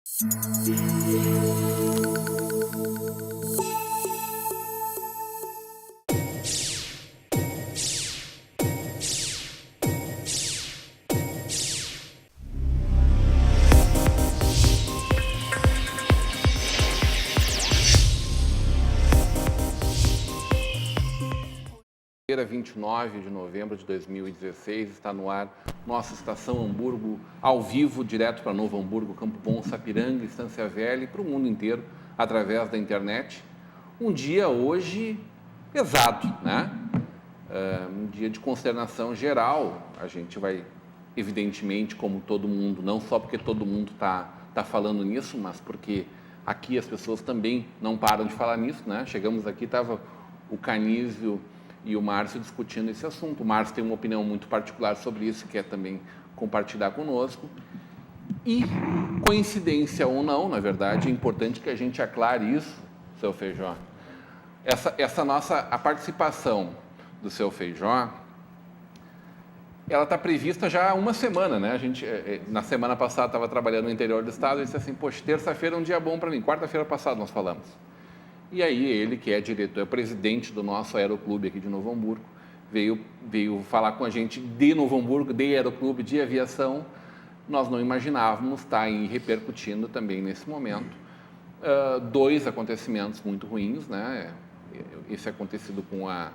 Dia 29 de novembro de 2016, está no ar nossa Estação Hamburgo, ao vivo, direto para Novo Hamburgo, Campo Bom, Sapiranga, Estância Velha e para o mundo inteiro, através da internet. Um dia hoje pesado, né? Um dia de consternação geral. A gente vai, evidentemente, como todo mundo, não só porque todo mundo tá falando nisso, mas porque aqui as pessoas também não param de falar nisso, né? Chegamos aqui, estava o Canísio e o Márcio discutindo esse assunto. O Márcio tem uma opinião muito particular sobre isso, que quer também compartilhar conosco. E, coincidência ou não, na verdade, é importante que a gente aclare isso, seu Feijó. A participação do seu Feijó, ela está prevista já há uma semana, né? A gente, na semana passada, estava trabalhando no interior do estado e disse assim, poxa, terça-feira é um dia bom para mim. Quarta-feira passada nós falamos. E aí ele, que é diretor, é presidente do nosso aeroclube aqui de Novo Hamburgo, veio falar com a gente de Novo Hamburgo, de aeroclube, de aviação. Nós não imaginávamos estar aí repercutindo também nesse momento dois acontecimentos muito ruins, né? Esse acontecido com a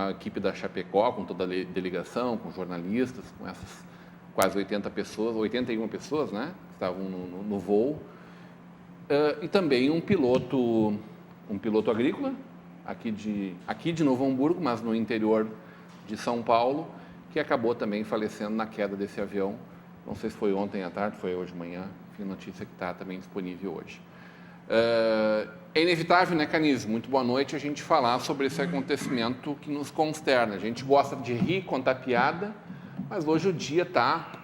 equipe da Chapecó, com toda a delegação, com jornalistas, com essas quase 81 pessoas, né? Que estavam no voo. E também um piloto agrícola, aqui de Novo Hamburgo, mas no interior de São Paulo, que acabou também falecendo na queda desse avião. Não sei se foi ontem à tarde, foi hoje de manhã, enfim, notícia que está também disponível hoje. É inevitável, né, Canísio? Muito boa noite, a gente falar sobre esse acontecimento que nos consterna. A gente gosta de rir, contar piada, mas hoje o dia está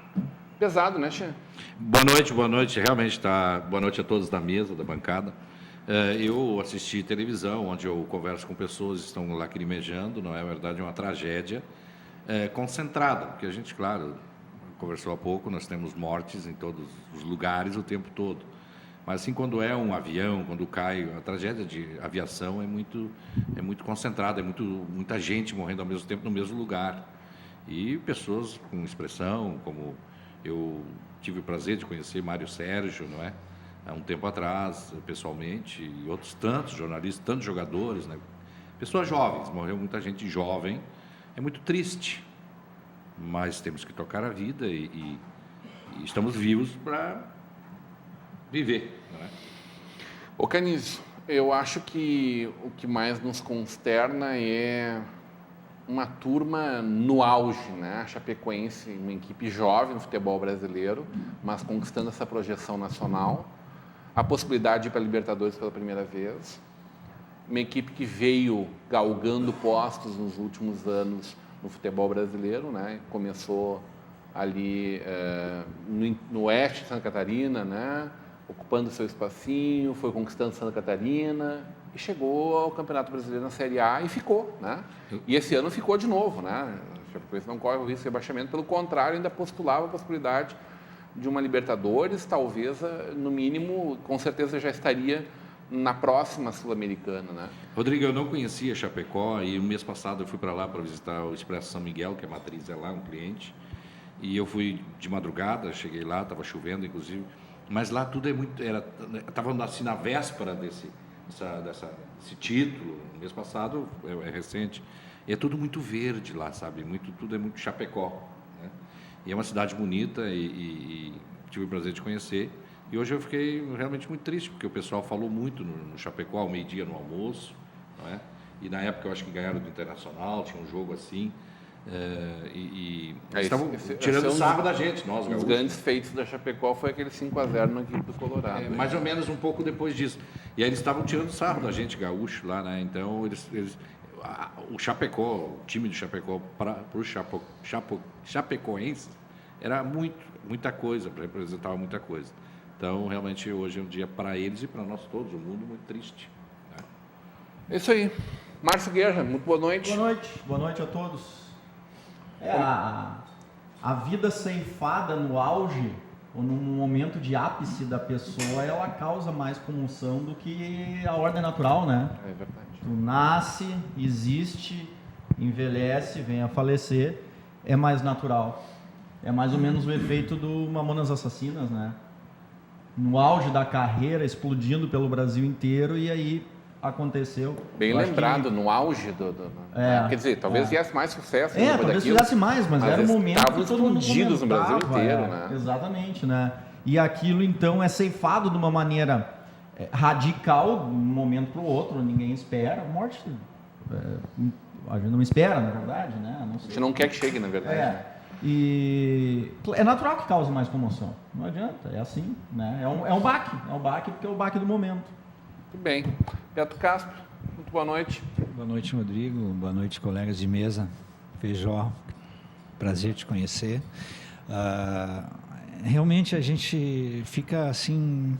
pesado, né, Xê? Boa noite, realmente está. Boa noite a todos da mesa, da bancada. Eu assisti televisão, onde eu converso com pessoas que estão lacrimejando, não é verdade, é uma tragédia concentrada, porque a gente, claro, conversou há pouco, nós temos mortes em todos os lugares o tempo todo. Mas assim, quando é um avião, quando cai, a tragédia de aviação é muito concentrada, muita gente morrendo ao mesmo tempo no mesmo lugar. E pessoas com expressão, como eu tive o prazer de conhecer Mário Sérgio, não é? Há um tempo atrás, pessoalmente, e outros tantos jornalistas, tantos jogadores, né? Pessoas jovens, morreu muita gente jovem. É muito triste, mas temos que tocar a vida e estamos vivos para viver, não é? Ô Canísio, eu acho que o que mais nos consterna é uma turma no auge, né? A Chapecoense, uma equipe jovem no futebol brasileiro, mas conquistando essa projeção nacional, a possibilidade de ir para a Libertadores pela primeira vez, uma equipe que veio galgando postos nos últimos anos no futebol brasileiro, né? Começou ali no oeste de Santa Catarina, né? Ocupando seu espacinho, foi conquistando Santa Catarina e chegou ao Campeonato Brasileiro na Série A e ficou, né? E esse ano ficou de novo, né? A Chapecoense não corre o risco de rebaixamento, pelo contrário, ainda postulava a possibilidade de uma Libertadores, talvez, no mínimo, com certeza já estaria na próxima Sul-Americana, né? Rodrigo, eu não conhecia Chapecó e o mês passado eu fui para lá para visitar o Expresso São Miguel, que a matriz é lá, um cliente, e eu fui de madrugada, cheguei lá, estava chovendo, inclusive, mas lá tudo estava assim na véspera desse título, no mês passado, é recente, e é tudo muito verde lá, sabe? Tudo é muito Chapecó, né? E é uma cidade bonita e tive o prazer de conhecer. E hoje eu fiquei realmente muito triste, porque o pessoal falou muito no Chapecó, ao meio-dia no almoço, não é? E na época eu acho que ganharam do Internacional, tinha um jogo assim, estavam tirando sarro da gente, nós gaúchos. Os grandes feitos da Chapecó foi aquele 5-0 na equipe do Colorado. Né? Mais ou menos um pouco depois disso. E aí eles estavam tirando sarro da gente, gaúcho, lá, né? Então o Chapecó, o time do Chapecó para os chapecoenses era muita coisa, representava muita coisa. Então, realmente, hoje é um dia para eles e para nós todos, o mundo muito triste. Né? É isso aí. Márcio Guerra, muito boa noite. Boa noite a todos. A vida ceifada no auge ou num momento de ápice da pessoa, ela causa mais comoção do que a ordem natural, né? É verdade. Tu nasce, existe, envelhece, vem a falecer, é mais natural. É mais ou menos o efeito do Mamonas Assassinas, né? No auge da carreira, explodindo pelo Brasil inteiro, e aí aconteceu. Bem lembrado, no auge quer dizer, talvez viesse mais sucesso. Talvez fizesse mais, mas era um momento estavam que todo mundo explodidos no Brasil inteiro, né? Exatamente, né? E aquilo, então, é ceifado de uma maneira radical, de um momento para o outro, ninguém espera. A morte, a gente não espera, na verdade, né? A gente não quer que chegue, na verdade. E é natural que cause mais comoção, não adianta, é assim, né? É um baque porque é o baque do momento. Muito bem. Beto Castro, muito boa noite. Boa noite, Rodrigo. Boa noite, colegas de mesa. Feijó, prazer te conhecer. Realmente a gente fica assim...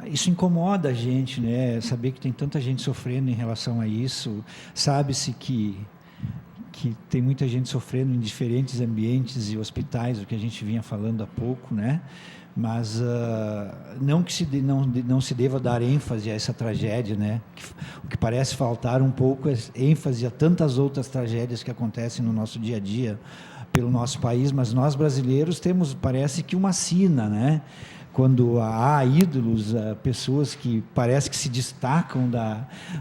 Isso incomoda a gente, né? Saber que tem tanta gente sofrendo em relação a isso. Sabe-se que tem muita gente sofrendo em diferentes ambientes e hospitais, o que a gente vinha falando há pouco, né? Mas não que não se deva dar ênfase a essa tragédia, né? O que parece faltar um pouco é ênfase a tantas outras tragédias que acontecem no nosso dia a dia pelo nosso país, mas nós brasileiros temos, parece que uma sina, né? Quando há ídolos, pessoas que parece que se destacam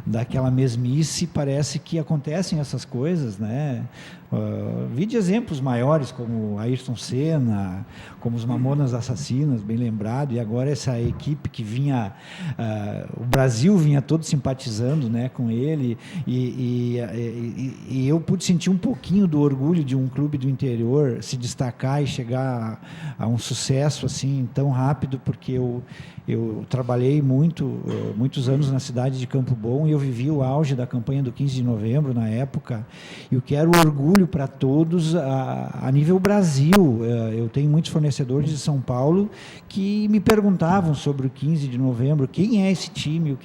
daquela mesmice, parece que acontecem essas coisas, né? Vi de exemplos maiores, como Ayrton Senna, como os Mamonas Assassinas, bem lembrado, e agora essa equipe que vinha, o Brasil vinha todo simpatizando, né, com ele, e eu pude sentir um pouquinho do orgulho de um clube do interior se destacar e chegar a um sucesso assim tão rápido, porque eu trabalhei muitos anos na cidade de Campo Bom e eu vivi o auge da campanha do 15 de novembro na época, e o que era o orgulho para todos a nível Brasil. Eu tenho muitos fornecedores de São Paulo que me perguntavam sobre o 15 de novembro, quem é esse time,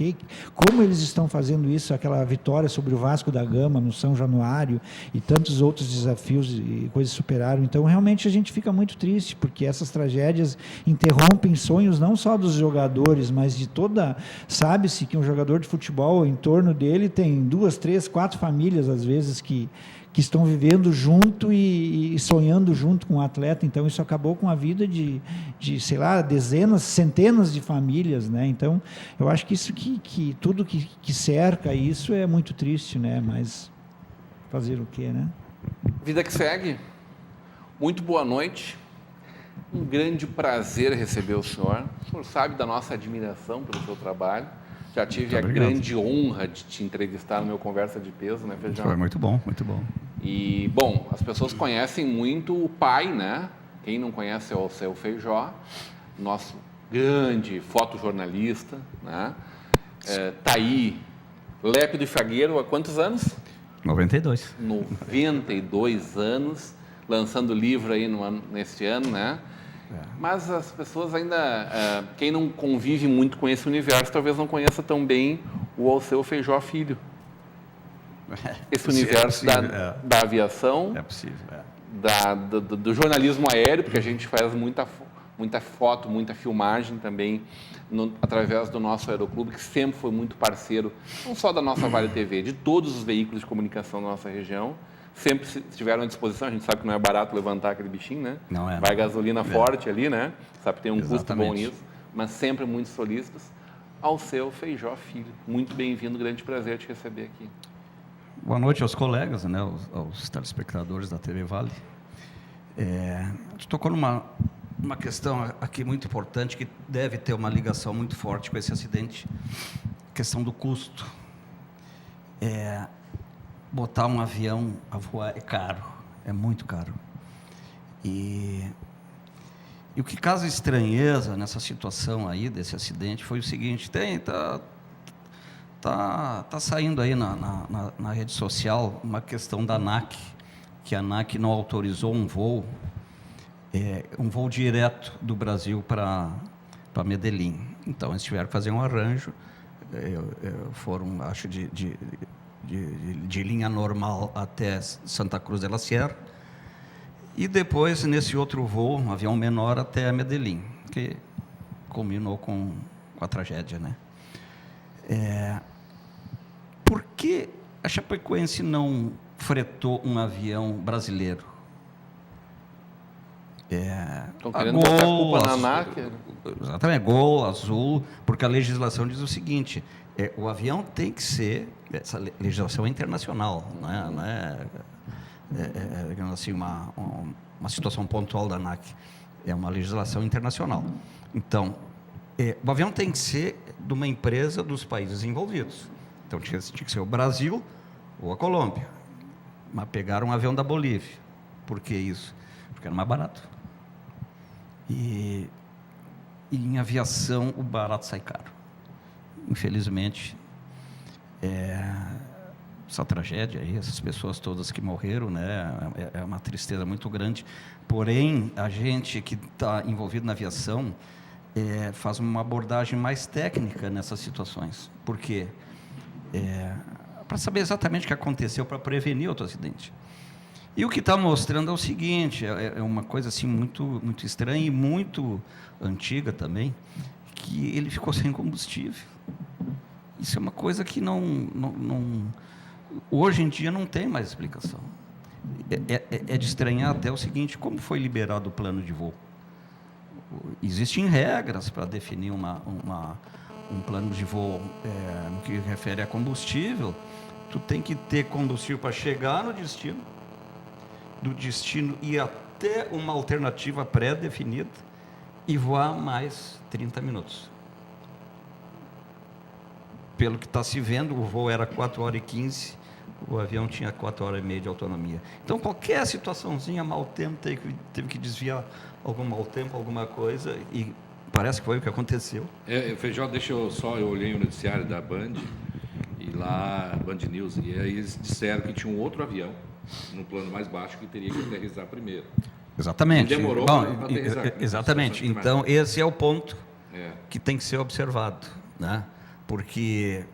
como eles estão fazendo isso, aquela vitória sobre o Vasco da Gama no São Januário e tantos outros desafios e coisas superaram. Então, realmente, a gente fica muito triste, porque essas tragédias interrompem sonhos não só dos jogadores, mas de toda... Sabe-se que um jogador de futebol, em torno dele, tem 2, 3, 4 famílias, às vezes, que estão vivendo junto e sonhando junto com o atleta. Então, isso acabou com a vida de sei lá, dezenas, centenas de famílias, né? Então, eu acho que isso que tudo que cerca isso é muito triste, né? Mas fazer o quê, né? Vida que segue. Muito boa noite. Um grande prazer receber o senhor. O senhor sabe da nossa admiração pelo seu trabalho. Já tive a grande honra de te entrevistar no meu Conversa de Peso, né, Feijão? Foi muito bom, muito bom. E, bom, as pessoas conhecem muito o pai, né? Quem não conhece é o seu Feijó, nosso grande fotojornalista, né? Tá aí, lépido e fagueiro, há quantos anos? 92. 92 anos, lançando livro aí neste ano, né? Mas as pessoas ainda, quem não convive muito com esse universo, talvez não conheça tão bem o Alceu Feijó Filho. Esse universo da aviação, do jornalismo aéreo, porque a gente faz muita foto, muita filmagem também através do nosso aeroclube, que sempre foi muito parceiro, não só da nossa Vale TV, de todos os veículos de comunicação da nossa região. Sempre estiveram à disposição. A gente sabe que não é barato levantar aquele bichinho, né? Não é. Vai gasolina forte ali, né? Sabe que tem um Exatamente. custo bom nisso, mas sempre muito solícitos. Alceu Feijó Filho, muito bem-vindo, grande prazer te receber aqui. Boa noite aos colegas, né? Aos telespectadores da TV Vale. Tu tocou numa questão aqui muito importante, que deve ter uma ligação muito forte com esse acidente, questão do custo. Botar um avião a voar é caro, é muito caro. E o que causa estranheza nessa situação aí, desse acidente, foi o seguinte: tá saindo aí na rede social uma questão da ANAC, que a ANAC não autorizou um voo direto do Brasil para Medellín. Então, eles tiveram que fazer um arranjo, foram, acho, de linha normal até Santa Cruz de la Sierra, E depois, nesse outro voo, um avião menor, até Medellín, que culminou com a tragédia, né? Por que a Chapecoense não fretou um avião brasileiro? Estão querendo botar a culpa na ANAC. Exatamente, Gol, Azul, porque a legislação diz o seguinte, o avião tem que ser, essa legislação é internacional, não é digamos assim, uma situação pontual da ANAC, é uma legislação internacional. Então, o avião tem que ser de uma empresa dos países envolvidos. Então, tinha que ser o Brasil ou a Colômbia. Mas pegaram um avião da Bolívia. Por que isso? Porque era mais barato. E em aviação, o barato sai caro. Infelizmente, essa tragédia aí, essas pessoas todas que morreram, né, é uma tristeza muito grande. Porém, a gente que está envolvido na aviação faz uma abordagem mais técnica nessas situações. Por quê? Para saber exatamente o que aconteceu, para prevenir outro acidente. E o que está mostrando é o seguinte, é uma coisa assim muito, muito estranha e muito antiga também, que ele ficou sem combustível. Isso é uma coisa que hoje em dia não tem mais explicação. É de estranhar até o seguinte, como foi liberado o plano de voo? Existem regras para definir um plano de voo no que refere a combustível. Tu tem que ter combustível para chegar no destino, do destino ir até uma alternativa pré-definida e voar mais 30 minutos. Pelo que está se vendo, o voo era 4 horas e 15, o avião tinha 4 horas e meia de autonomia. Então, qualquer situaçãozinha, mau tempo, teve que desviar algum mau tempo, alguma coisa, e parece que foi o que aconteceu. Feijó, eu olhei o noticiário da Band, e lá, Band News, e aí eles disseram que tinha um outro avião, no plano mais baixo, que teria que aterrissar primeiro. Exatamente. E demorou para aterrissar. Exatamente. Então, esse é o ponto que tem que ser observado, né? Porque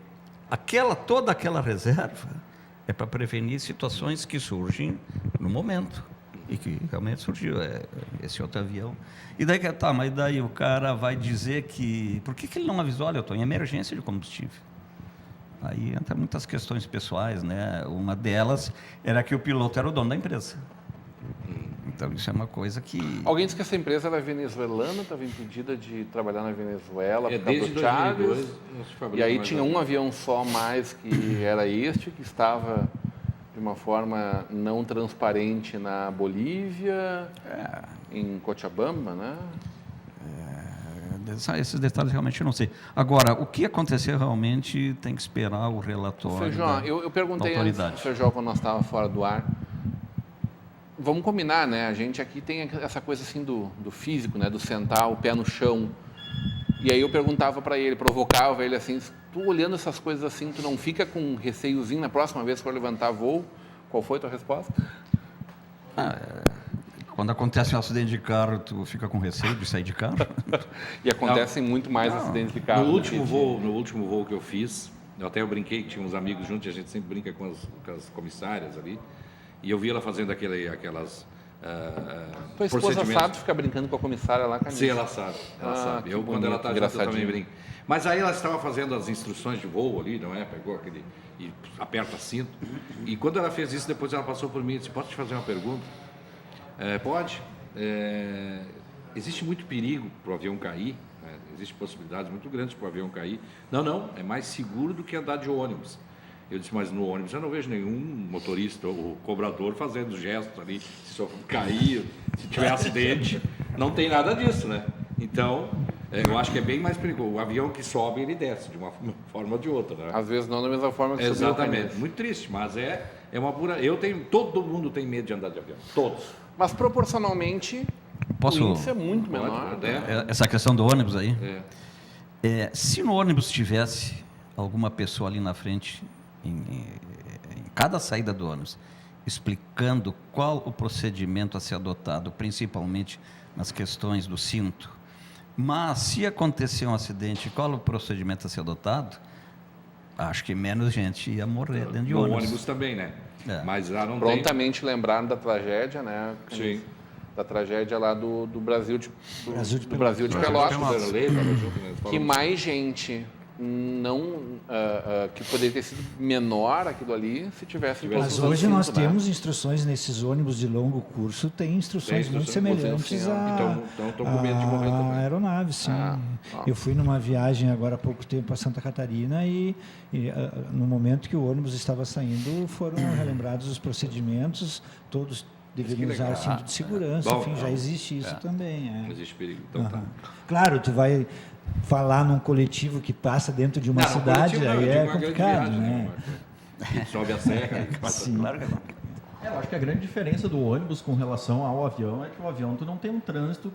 toda aquela reserva é para prevenir situações que surgem no momento. E que realmente surgiu esse outro avião. E daí mas daí o cara vai dizer que... Por que ele não avisou? Olha, eu estou em emergência de combustível. Aí entra muitas questões pessoais, né? Uma delas era que o piloto era o dono da empresa. Então, isso é uma coisa que... Alguém disse que essa empresa era venezuelana, estava impedida de trabalhar na Venezuela por causa desde do Chaves. 2002, E aí tinha um avião só mais que era este, que estava de uma forma não transparente na Bolívia, em Cochabamba, né? Esses detalhes realmente eu não sei. Agora, o que aconteceu realmente tem que esperar o relatório Feijó, eu perguntei da autoridade. antes, Feijó, quando nós estávamos fora do ar, vamos combinar, né? A gente aqui tem essa coisa assim do físico, né? Do sentar o pé no chão. E aí eu perguntava para ele, provocava ele assim, tu olhando essas coisas assim, tu não fica com receiozinho na próxima vez que for levantar voo? Qual foi a tua resposta? Quando acontece um acidente de carro, tu fica com receio de sair de carro? E acontecem muito mais acidentes de carro. No último voo que eu fiz, eu brinquei, que tinha uns amigos juntos, e a gente sempre brinca com as comissárias ali, e eu vi ela fazendo aquelas tua esposa sabe ficar brincando com a comissária lá, Camila? Sim, ela sabe. Quando ela está junto, eu também brinco. Mas aí ela estava fazendo as instruções de voo ali, não é? Pegou aquele e aperta cinto. E quando ela fez isso, depois ela passou por mim e disse, posso te fazer uma pergunta? Pode. Existe muito perigo para o avião cair, né? Existem possibilidades muito grandes para o avião cair. Não, é mais seguro do que andar de ônibus. Eu disse, mas no ônibus eu não vejo nenhum motorista ou cobrador fazendo gestos ali, se só cair, se tiver acidente, não tem nada disso, né? Então, eu acho que é bem mais perigoso. O avião que sobe, ele desce, de uma forma ou de outra, né? Às vezes não da mesma forma que subiu. Exatamente, muito triste, mas é uma pura... Todo mundo tem medo de andar de avião, todos. Mas proporcionalmente, o índice é muito menor. Essa questão do ônibus aí, se no ônibus tivesse alguma pessoa ali na frente, em cada saída do ônibus, explicando qual o procedimento a ser adotado, principalmente nas questões do cinto, mas se acontecer um acidente, qual o procedimento a ser adotado, acho que menos gente ia morrer dentro de ônibus. No ônibus também, né? Mas lá não prontamente lembraram da tragédia, né? Sim. da tragédia lá do Brasil de Pelotas. Brasil de Pelotas, Que mais gente que poderia ter sido menor aquilo ali se tivesse... Mas hoje nós temos instruções nesses ônibus de longo curso, tem instruções muito semelhantes à aeronave, sim. Eu fui numa viagem agora há pouco tempo a Santa Catarina e no momento que o ônibus estava saindo foram relembrados os procedimentos, todos deveriam usar o cinto de segurança, enfim, já existe isso também. Não existe perigo, então tá. Claro, tu vai falar num coletivo que passa dentro de uma cidade, aí é complicado, né? Sobe a serra e passa. Sim. Claro que não. Eu acho que a grande diferença do ônibus com relação ao avião é que o avião tu não tem um trânsito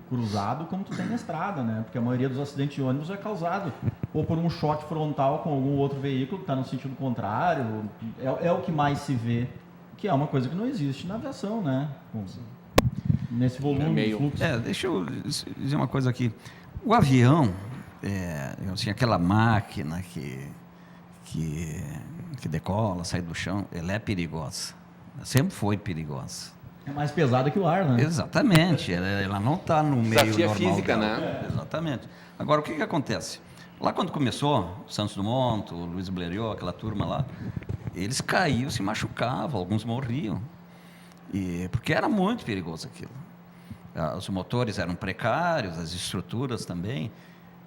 cruzado como tu tem na estrada, né? Porque a maioria dos acidentes de ônibus é causado ou por um choque frontal com algum outro veículo que está no sentido contrário, é o que mais se vê, que é uma coisa que não existe na aviação, né? Nesse volume de fluxo. Deixa eu dizer uma coisa aqui. O avião, assim, aquela máquina que decola, sai do chão, ela é perigosa. Sempre foi perigosa. É mais pesada que o ar, né? Exatamente. Ela não está no meio Desafio normal. física, né? Exatamente. Agora, o que acontece? Lá quando começou, o Santos Dumont, o Luiz Blériot, aquela turma lá, eles caíam, se machucavam, alguns morriam. Porque era muito perigoso aquilo. Os motores eram precários, as estruturas também.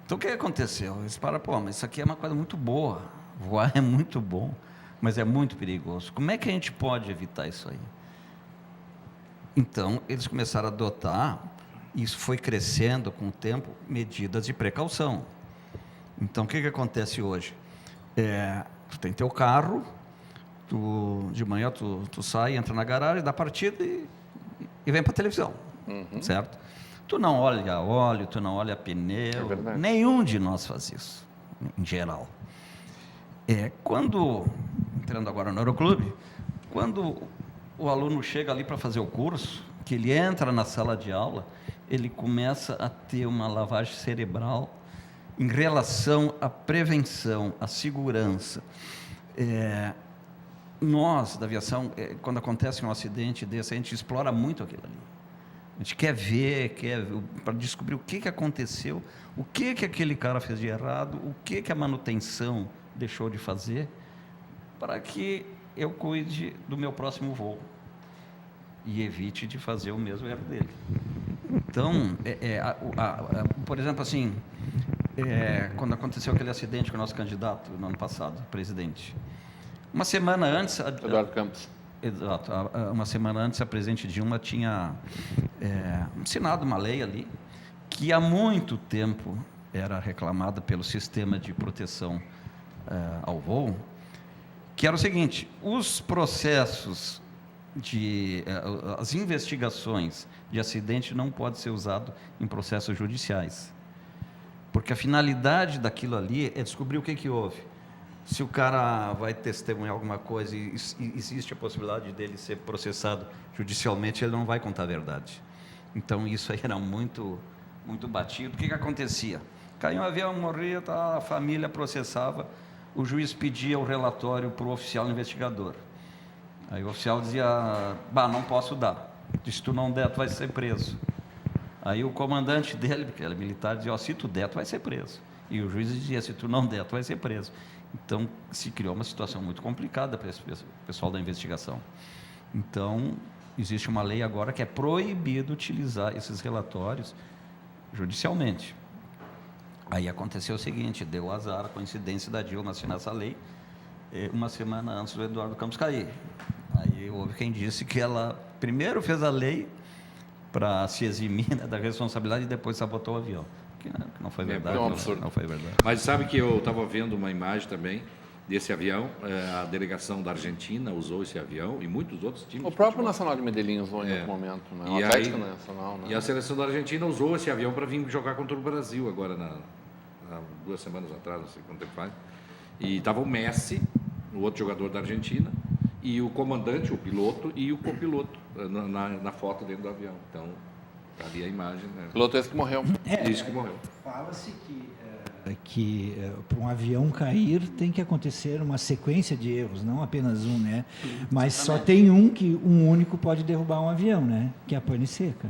Então, o que aconteceu? Eles pararam, mas isso aqui é uma coisa muito boa. Voar é muito bom, mas é muito perigoso. Como é que a gente pode evitar isso aí? Então, eles começaram a adotar, e isso foi crescendo com o tempo, medidas de precaução. Então, o que acontece hoje? Tu tem teu carro, de manhã tu sai, entra na garagem, dá partida e vem para a televisão. Certo? Tu não olha óleo, tu não olha pneu, nenhum de nós faz isso, em geral. Entrando agora no Aeroclube, quando o aluno chega ali para fazer o curso, que ele entra na sala de aula, ele começa a ter uma lavagem cerebral em relação à prevenção, à segurança. Nós, da aviação, quando acontece um acidente desse, a gente explora muito aquilo ali. A gente quer ver, para descobrir o que aconteceu, o que aquele cara fez de errado, o que a manutenção deixou de fazer, para que eu cuide do meu próximo voo e evite de fazer o mesmo erro dele. Então, por exemplo, assim, quando aconteceu aquele acidente com o nosso candidato no ano passado, presidente, uma semana antes... Eduardo Campos. Exato. Uma semana antes, a presidente Dilma tinha assinado uma lei ali que há muito tempo era reclamada pelo sistema de proteção ao voo, que era o seguinte: os processos as investigações de acidente não podem ser usados em processos judiciais, porque a finalidade daquilo ali é descobrir o que houve. Se o cara vai testemunhar alguma coisa e existe a possibilidade dele ser processado judicialmente, ele não vai contar a verdade. Então, isso aí era muito, muito batido. O que acontecia? Caiu um avião, morria, a família processava, o juiz pedia o relatório para o oficial investigador. Aí o oficial dizia, não posso dar. Se tu não der, tu vai ser preso. Aí o comandante dele, porque ele era militar, dizia, se tu der, tu vai ser preso. E o juiz dizia, se tu não der, tu vai ser preso. Então, se criou uma situação muito complicada para esse pessoal da investigação. Então, existe uma lei agora que é proibido utilizar esses relatórios judicialmente. Aí aconteceu o seguinte, deu azar, a coincidência da Dilma assinar essa lei, uma semana antes do Eduardo Campos cair. Aí houve quem disse que ela primeiro fez a lei para se eximir da responsabilidade e depois sabotou o avião. Que não foi verdade. Não foi verdade. Mas sabe que eu estava vendo uma imagem também desse avião, a delegação da Argentina usou esse avião e muitos outros times. O próprio Nacional de Medellín usou em outro momento, né? O Atlético Nacional, né? E a seleção da Argentina usou esse avião para vir jogar contra o Brasil agora, há 2 semanas atrás, não sei quanto tempo faz. E estava o Messi, o outro jogador da Argentina, e o comandante, o piloto e o copiloto na foto dentro do avião. Então, ali a imagem, né? Piloto esse que morreu. Isso que morreu. Fala-se que que para um avião cair tem que acontecer uma sequência de erros, não apenas um, né? Mas só tem um único pode derrubar um avião, né? Que é a pane seca.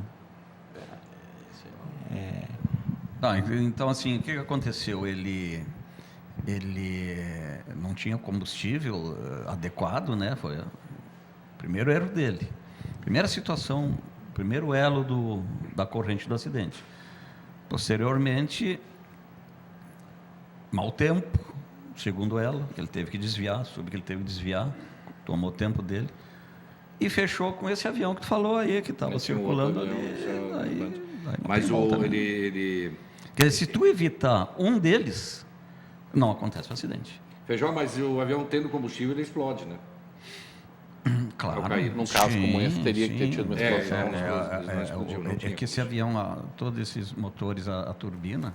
Tá, então, assim, o que aconteceu? Ele não tinha combustível adequado, né? Foi o primeiro erro dele. Primeira situação, primeiro elo da corrente do acidente. Posteriormente, mau tempo, segundo elo, que ele teve que desviar, soube que ele teve que desviar, tomou o tempo dele. E fechou com esse avião que tu falou aí, que estava circulando ali. Mas Quer dizer, se tu evitar um deles, não acontece o acidente. Feijó, mas o avião tendo combustível, ele explode, né? Claro. Num caso como esse, teria que ter tido uma explosão. É que esse avião, todos esses motores a turbina,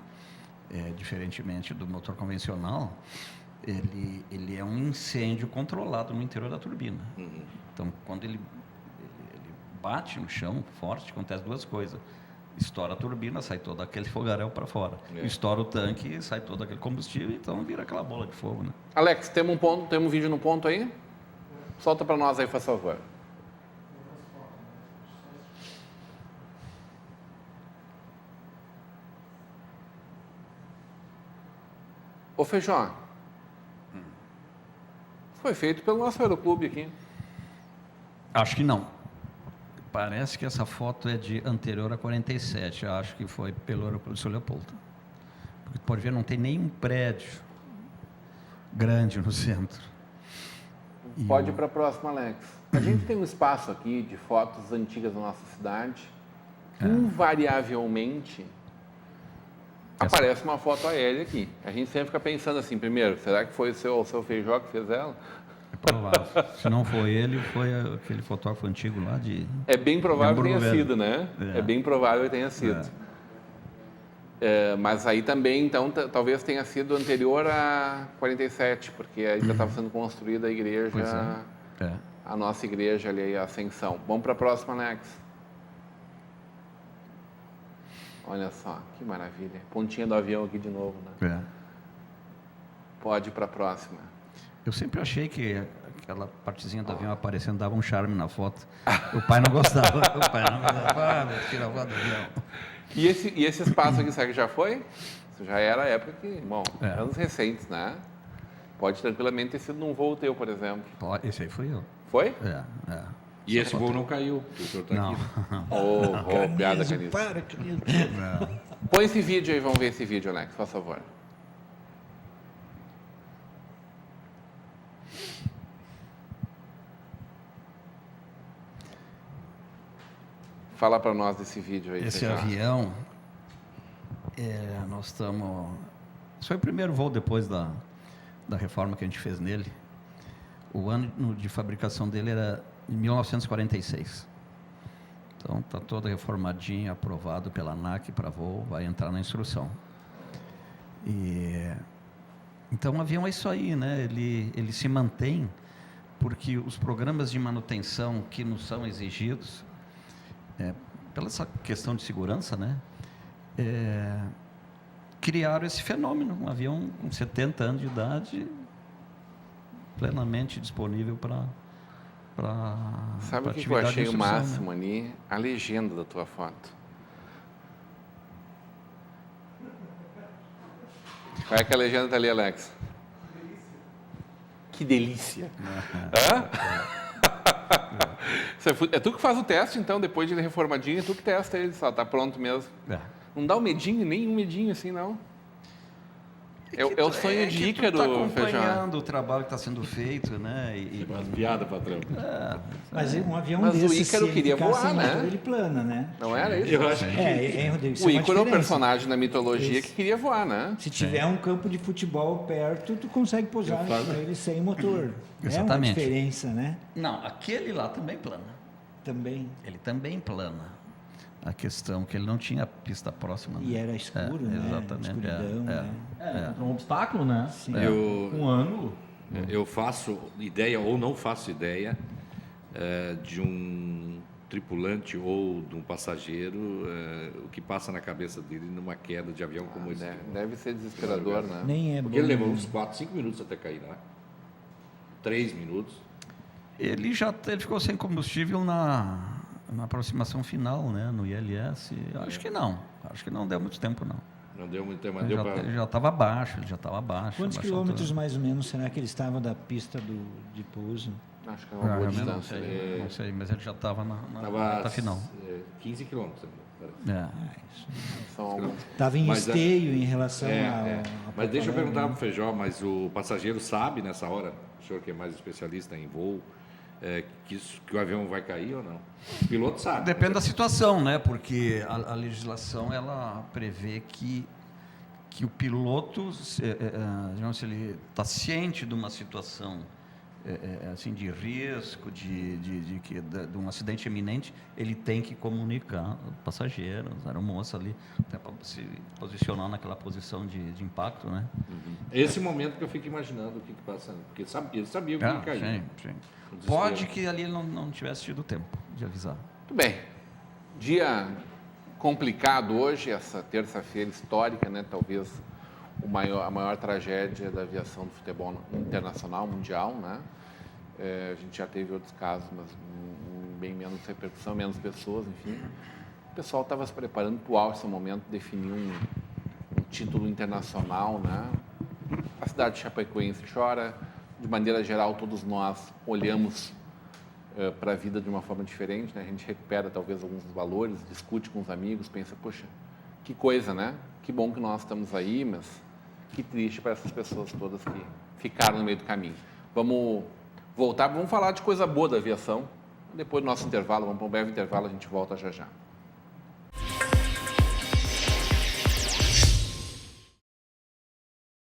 diferentemente do motor convencional, ele é um incêndio controlado no interior da turbina. Então, quando ele bate no chão forte, acontece duas coisas. Estoura a turbina, sai todo aquele fogaréu para fora. Estoura o tanque, sai todo aquele combustível, então vira aquela bola de fogo, né? Alex, temos um vídeo no ponto aí? Solta para nós aí, por favor. Ô Feijó, foi feito pelo nosso aeroclube aqui. Acho que não. Parece que essa foto é de anterior a 47. Acho que foi pelo aeroporto de São Leopoldo. Porque pode ver, não tem nenhum prédio grande no centro. Pode ir para a próxima, Alex. A gente tem um espaço aqui de fotos antigas da nossa cidade. Invariavelmente, aparece uma foto aérea aqui. A gente sempre fica pensando assim, primeiro, será que foi o seu Feijó que fez ela? É provável. Se não foi ele, foi aquele fotógrafo antigo lá de... É bem provável que tenha Velho. sido, né? É bem provável que tenha sido. Mas aí também, então, talvez tenha sido anterior a 47, porque ainda estava sendo construída a igreja, Pois é. a nossa igreja ali, a Ascensão. Vamos para a próxima, Alex. Olha só, que maravilha. Pontinha do avião aqui de novo, né? Pode ir para a próxima. Eu sempre achei que aquela partezinha do avião aparecendo dava um charme na foto. O pai não gostava. Tira a foto do avião. E esse espaço aqui, será que já foi? Isso já era a época que, bom, anos recentes, né? Pode tranquilamente ter sido num voo teu, por exemplo. Esse aí fui eu. Foi? E esse voo não caiu, porque o senhor está Não. aqui. Piada, Canizo. Para, querido. Põe esse vídeo aí, vamos ver esse vídeo, Alex, por favor. Fala para nós desse vídeo aí. Esse Feijó. avião, nós estamos... Esse foi o primeiro voo depois da reforma que a gente fez nele. O ano de fabricação dele era em 1946. Então, está todo reformadinho, aprovado pela ANAC para voo, vai entrar na instrução. Então, o avião é isso aí, né? Ele se mantém porque os programas de manutenção que nos são exigidos, pela essa questão de segurança, né? Criaram esse fenômeno, um avião com 70 anos de idade, plenamente disponível para Sabe o que eu achei o máximo ali? A legenda da tua foto. Qual é que a legenda tá ali, Alex? Que delícia! É tu que faz o teste, então, depois de ele reformadinho, é tu que testa ele, só tá pronto mesmo. Não dá um medinho, nenhum medinho assim, não? É o sonho de Ícaro, Feijó. Tá Feijó. acompanhando o trabalho que está sendo feito, né? Umas piadas, patrão. Mas um avião Mas o desse, Ícaro se ele queria ficasse voar, sem né? motor, ele plana, né? Não era isso? Eu acho Rodrigo, isso O é uma Ícaro é o diferença. personagem da mitologia Esse. que queria voar, né? Se tiver um campo de futebol perto, tu consegue pousar ele sem motor. É uma Exatamente. diferença, né? Não, aquele lá também plana. Também. Ele também plana. A questão que ele não tinha pista próxima. E era escuro, né? Exatamente. Escuridão, né? Um obstáculo, né? Sim. Um ângulo. Eu faço ideia ou não faço ideia de um tripulante ou de um passageiro, o que passa na cabeça dele numa queda de avião como esse. Deve ser desesperador, né? Nem é Porque ele bom. levou uns 4, 5 minutos até cair lá. 3 minutos. Ele ficou sem combustível na aproximação final, né, no ILS. Acho que não deu muito tempo, não. Não deu muito tempo, mas Ele deu para... já estava abaixo, Quantos quilômetros mais ou menos será que ele estava da pista de pouso? Acho que é uma boa Não distância. sei, não sei, mas ele já estava na Tava reta final. 15 quilômetros. São alguns. Estava em Mas, esteio em relação Mas deixa eu perguntar né? para o Feijó, mas o passageiro sabe nessa hora, o senhor que é mais especialista em voo, que o avião vai cair ou não? O piloto sabe. Depende da situação, né? Porque a legislação ela prevê que o piloto, digamos, se ele está ciente de uma situação assim de risco, de um acidente iminente, ele tem que comunicar ao passageiro, a aeromoça ali, até para se posicionar naquela posição de impacto, né? Esse momento que eu fico imaginando o que passa, porque ele sabia o que ia cair. Sim. Pode que ali ele não tivesse tido tempo de avisar. Muito bem. Dia complicado hoje, essa terça-feira histórica, né? Talvez a maior tragédia da aviação do futebol internacional, mundial, né? A gente já teve outros casos, mas bem menos repercussão, menos pessoas, enfim. O pessoal estava se preparando para o auge desse momento, definir um título internacional, né? A cidade de Chapecoense chora. De maneira geral, todos nós olhamos para a vida de uma forma diferente, né? A gente recupera talvez alguns valores, discute com os amigos, pensa, poxa, que coisa, né? Que bom que nós estamos aí, mas que triste para essas pessoas todas que ficaram no meio do caminho. Vamos voltar, vamos falar de coisa boa da aviação. Depois do nosso intervalo, vamos para um breve intervalo, a gente volta já já.